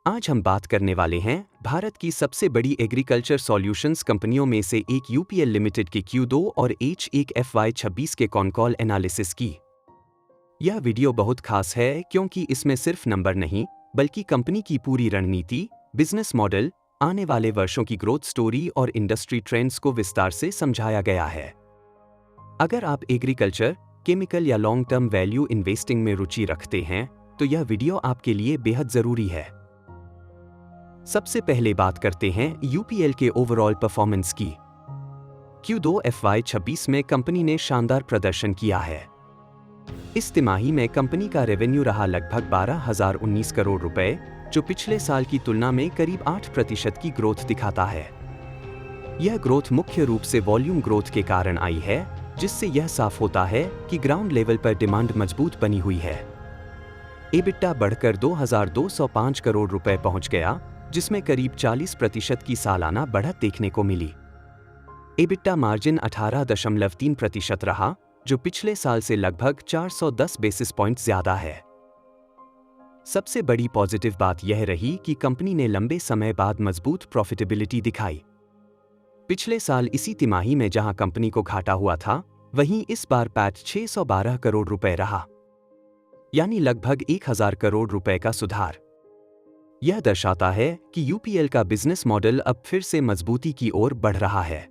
आज हम बात करने वाले हैं भारत की सबसे बड़ी एग्रीकल्चर सॉल्यूशंस कंपनियों में से एक यूपीएल लिमिटेड के Q2 और H1 FY26 के कॉन-कॉल एनालिसिस की। यह वीडियो बहुत खास है क्योंकि इसमें सिर्फ नंबर नहीं, बल्कि कंपनी की पूरी रणनीति, बिजनेस मॉडल, आने वाले वर्षों की ग्रोथ स्टोरी और इंडस्ट्री ट्रेंड्स को विस्तार से समझाया गया है। अगर आप एग्रीकल्चर, केमिकल या लॉन्ग टर्म वैल्यू इन्वेस्टिंग में रुचि रखते हैं, तो यह वीडियो आपके लिए बेहद जरूरी है। सबसे पहले बात करते हैं यूपीएल के ओवरऑल परफॉर्मेंस की। Q2 FY26 में कंपनी ने शानदार प्रदर्शन किया है। इस तिमाही में कंपनी का रेवेन्यू रहा लगभग 12,019 करोड़ रुपए, जो पिछले साल की तुलना में करीब 8% की ग्रोथ दिखाता है। यह ग्रोथ मुख्य रूप से वॉल्यूम ग्रोथ के कारण आई है, जिससे यह साफ होता है कि ग्राउंड लेवल पर डिमांड मजबूत बनी हुई है। एबिटा बढ़कर 2,205 करोड़ रुपए पहुंच गया, जिसमें करीब 40% की सालाना बढ़त देखने को मिली। एबिटा मार्जिन 18.3% रहा, जो पिछले साल से लगभग 410 बेसिस पॉइंट ज्यादा है। सबसे बड़ी पॉजिटिव बात यह रही कि कंपनी ने लंबे समय बाद मजबूत प्रॉफिटेबिलिटी दिखाई। पिछले साल इसी तिमाही में जहां कंपनी को घाटा हुआ था, वहीं इस बार पैट 612 करोड़ रुपए रहा, यानी लगभग 1,000 करोड़ रुपए का सुधार। यह दर्शाता है कि यूपीएल का बिजनेस मॉडल अब फिर से मजबूती की ओर बढ़ रहा है।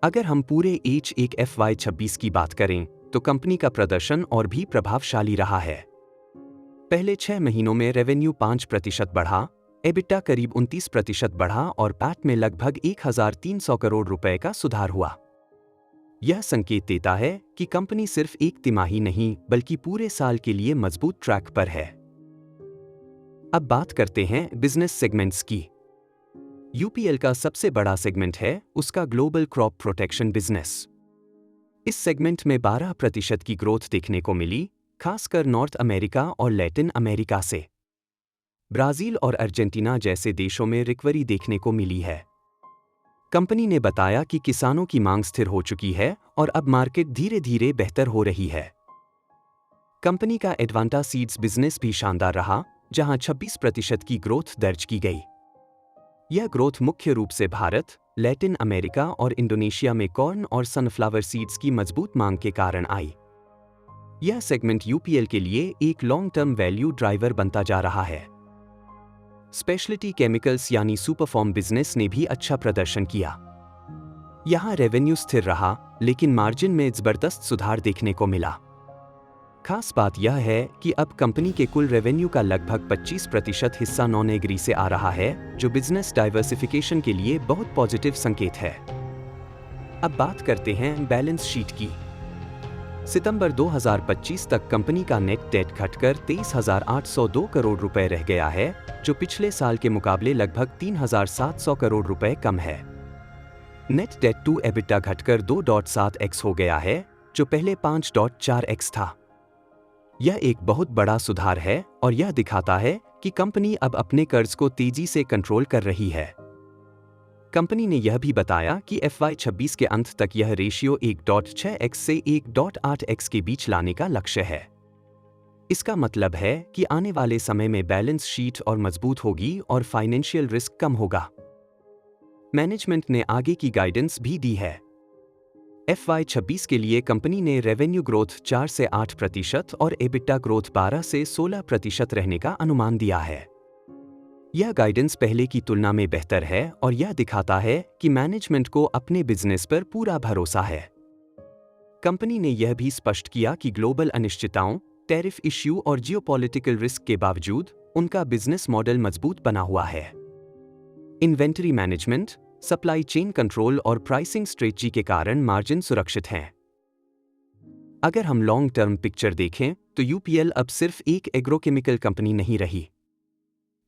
अगर हम पूरे H1 FY26 की बात करें, तो कंपनी का प्रदर्शन और भी प्रभावशाली रहा है। पहले 6 महीनों में रेवेन्यू 5% बढ़ा, एबिटा करीब 29% बढ़ा और पैट में लगभग 1,300 करोड़ रुपए का सुधार हुआ। यह संकेत देता है कि कंपनी सिर्फ एक तिमाही नहीं, बल्कि पूरे साल के लिए मजबूत ट्रैक पर है। अब बात करते हैं बिजनेस सेगमेंट्स की। यूपीएल का सबसे बड़ा सेगमेंट है उसका ग्लोबल क्रॉप प्रोटेक्शन बिजनेस। इस सेगमेंट में 12% की ग्रोथ देखने को मिली, खासकर नॉर्थ अमेरिका और लैटिन अमेरिका से। ब्राजील और अर्जेंटीना जैसे देशों में रिकवरी देखने को मिली है। कंपनी ने बताया कि किसानों की मांग स्थिर हो चुकी है और अब मार्केट धीरे धीरे बेहतर हो रही है। कंपनी का एडवांटा सीड्स बिजनेस भी शानदार रहा, जहां 26% की ग्रोथ दर्ज की गई। यह ग्रोथ मुख्य रूप से भारत, लैटिन अमेरिका और इंडोनेशिया में कॉर्न और सनफ्लावर सीड्स की मजबूत मांग के कारण आई। यह सेगमेंट यूपीएल के लिए एक लॉन्ग टर्म वैल्यू ड्राइवर बनता जा रहा है। स्पेशलिटी केमिकल्स यानी सुपरफॉर्म बिजनेस ने भी अच्छा प्रदर्शन किया। यहां रेवेन्यू स्थिर रहा, लेकिन मार्जिन में जबरदस्त सुधार देखने को मिला। खास बात यह है कि अब कंपनी के कुल रेवेन्यू का लगभग 25% हिस्सा नॉन एग्री से आ रहा है, जो बिजनेस डाइवर्सिफिकेशन के लिए बहुत पॉजिटिव संकेत है। अब बात करते हैं बैलेंस शीट की। सितंबर 2025 तक कंपनी का नेट डेट घटकर 23,802 करोड़ रुपए रह गया है, जो पिछले साल के मुकाबले लगभग 3,700 करोड़ रुपए कम है। नेट डेट टू एबिटा घटकर 2.7x हो गया है, जो पहले 5.4x था। यह एक बहुत बड़ा सुधार है और यह दिखाता है कि कंपनी अब अपने कर्ज को तेजी से कंट्रोल कर रही है। कंपनी ने यह भी बताया कि FY26 के अंत तक यह रेशियो 1.6x से 1.8x के बीच लाने का लक्ष्य है। इसका मतलब है कि आने वाले समय में बैलेंस शीट और मजबूत होगी और फाइनेंशियल रिस्क कम होगा। मैनेजमेंट ने आगे की गाइडेंस भी दी है। FY26 के लिए कंपनी ने रेवेन्यू ग्रोथ 4 से 8% और एबिटा ग्रोथ 12 से 16% रहने का अनुमान दिया है। यह गाइडेंस पहले की तुलना में बेहतर है और यह दिखाता है कि मैनेजमेंट को अपने बिजनेस पर पूरा भरोसा है। कंपनी ने यह भी स्पष्ट किया कि ग्लोबल अनिश्चितताओं, टैरिफ इश्यू और जियोपॉलिटिकल रिस्क के बावजूद उनका बिजनेस मॉडल मजबूत बना हुआ है। Inventory management, supply chain control और प्राइसिंग स्ट्रेटजी के कारण मार्जिन सुरक्षित हैं। अगर हम लॉन्ग टर्म पिक्चर देखें, तो यूपीएल अब सिर्फ एक एग्रोकेमिकल कंपनी नहीं रही।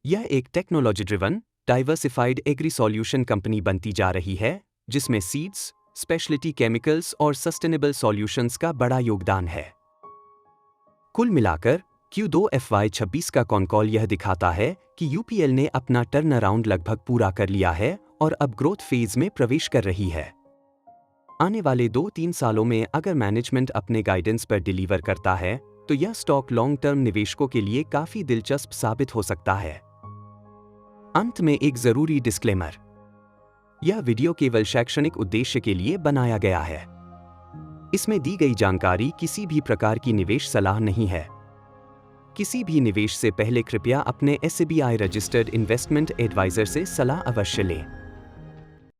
यह एक technology driven, diversified agri solution company बनती जा रही है, जिसमें सीड्स, स्पेशलिटी केमिकल्स और सस्टेनेबल सॉल्यूशंस का बड़ा योगदान है। कुल मिलाकर Q2 FY26 का कॉन-कॉल यह दिखाता है कि यूपीएल ने अपना टर्न अराउंड लगभग पूरा कर लिया है और अब ग्रोथ फेज में प्रवेश कर रही है। आने वाले 2-3 सालों में अगर मैनेजमेंट अपने गाइडेंस पर डिलीवर करता है, तो यह स्टॉक लॉन्ग टर्म निवेशकों के लिए काफी दिलचस्प साबित हो सकता है। अंत में एक जरूरी डिस्क्लेमर। यह वीडियो केवल शैक्षणिक उद्देश्य के लिए बनाया गया है। इसमें दी गई जानकारी किसी भी प्रकार की निवेश सलाह नहीं है। किसी भी निवेश से पहले कृपया अपने SBI रजिस्टर्ड इन्वेस्टमेंट एडवाइजर से सलाह अवश्य लें।